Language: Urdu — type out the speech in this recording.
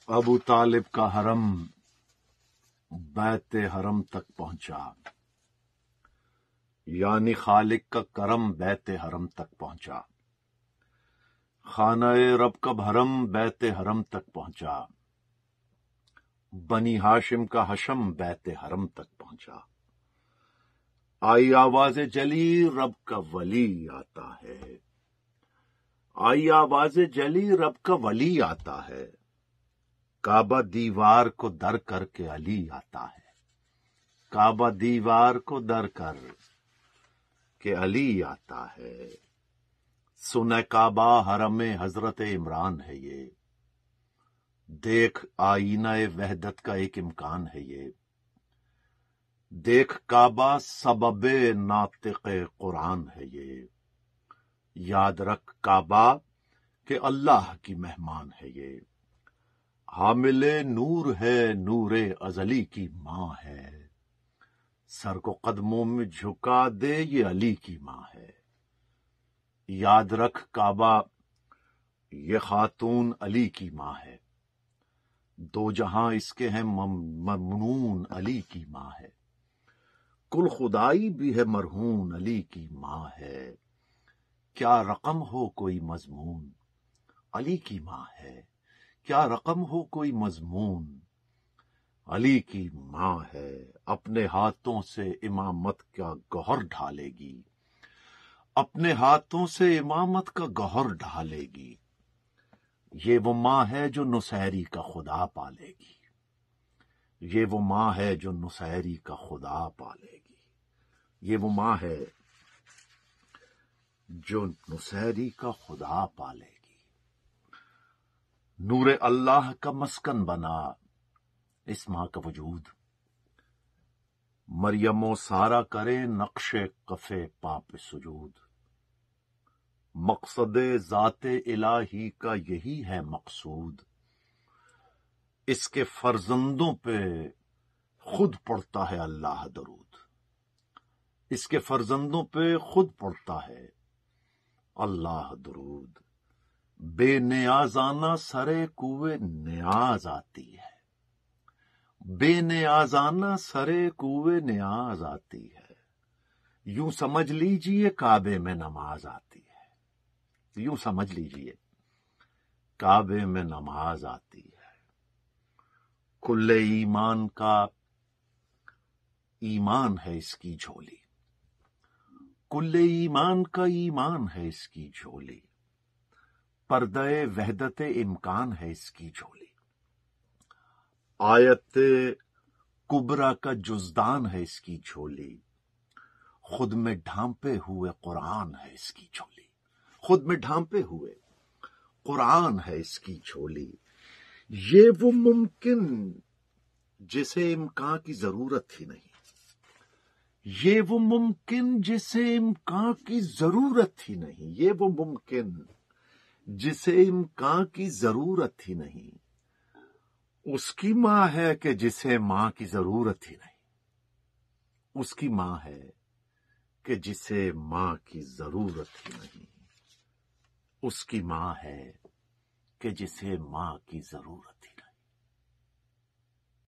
ابو طالب کا حرم بیت حرم تک پہنچا، یعنی خالق کا کرم بیت حرم تک پہنچا۔ خانہ رب کا بھرم بیت حرم تک پہنچا، بنی ہاشم کا حشم بیت حرم تک پہنچا۔ آئی آواز جلی رب کا ولی آتا ہے، آئی آواز جلی رب کا ولی آتا ہے۔ کعبہ دیوار کو در کر کے علی آتا ہے، کعبہ دیوار کو در کر کے علی آتا ہے۔ سنہ کعبہ حرم حضرت عمران ہے یہ، دیکھ آئینہ وحدت کا ایک امکان ہے یہ۔ دیکھ کعبہ سبب ناطق قرآن ہے یہ، یاد رکھ کعبہ کہ اللہ کی مہمان ہے یہ۔ حامل نور ہے، نور ازلی کی ماں ہے، سر کو قدموں میں جھکا دے یہ علی کی ماں ہے۔ یاد رکھ کعبہ یہ خاتون علی کی ماں ہے، دو جہاں اس کے ہیں ممنون علی کی ماں ہے۔ کل خدائی بھی ہے مرہون علی کی ماں ہے، کیا رقم ہو کوئی مضمون علی کی ماں ہے، کیا رقم ہو کوئی مضمون علی کی ماں ہے۔ اپنے ہاتھوں سے امامت کا گوہر ڈھالے گی، اپنے ہاتھوں سے امامت کا گوہر ڈھالے گی۔ یہ وہ ماں ہے جو نصیری کا خدا پالے گی، یہ وہ ماں ہے جو نصیری کا خدا پالے گی، یہ وہ ماں ہے جو نصیری کا خدا پالے گی۔ نور اللہ کا مسکن بنا اس ماں کا وجود، مریم و سارا کرے نقش کفے پاپ سجود۔ مقصد ذات الہی کا یہی ہے مقصود، اس کے فرزندوں پہ خود پڑھتا ہے اللہ درود، اس کے فرزندوں پہ خود پڑھتا ہے اللہ درود۔ بے نیازانہ سرے کوئے نیاز آتی ہے، بے نیازانہ سرے کوئے نیاز آتی ہے۔ یوں سمجھ لیجئے کعبے میں نماز آتی ہے، یوں سمجھ لیجئے کعبے میں نماز آتی ہے۔ کل ایمان کا ایمان ہے اس کی جھولی، کل ایمان کا ایمان ہے اس کی جھولی۔ پردہ وحدت امکان ہے اس کی جھولی، آیت کبریٰ کا جزدان ہے اس کی جھولی۔ خود میں ڈھانپے ہوئے قرآن ہے اس کی جھولی، خود میں ڈھانپے ہوئے قرآن ہے اس کی جھولی۔ یہ وہ ممکن جسے امکان کی ضرورت ہی نہیں، یہ وہ ممکن جسے امکان کی ضرورت ہی نہیں، یہ وہ ممکن جسے امکان کی ضرورت ہی نہیں۔ اس کی ماں ہے کہ جسے ماں کی ضرورت ہی نہیں، اس کی ماں ہے کہ جسے ماں کی ضرورت ہی نہیں، اس کی ماں ہے کہ جسے ماں کی ضرورت ہی نہیں۔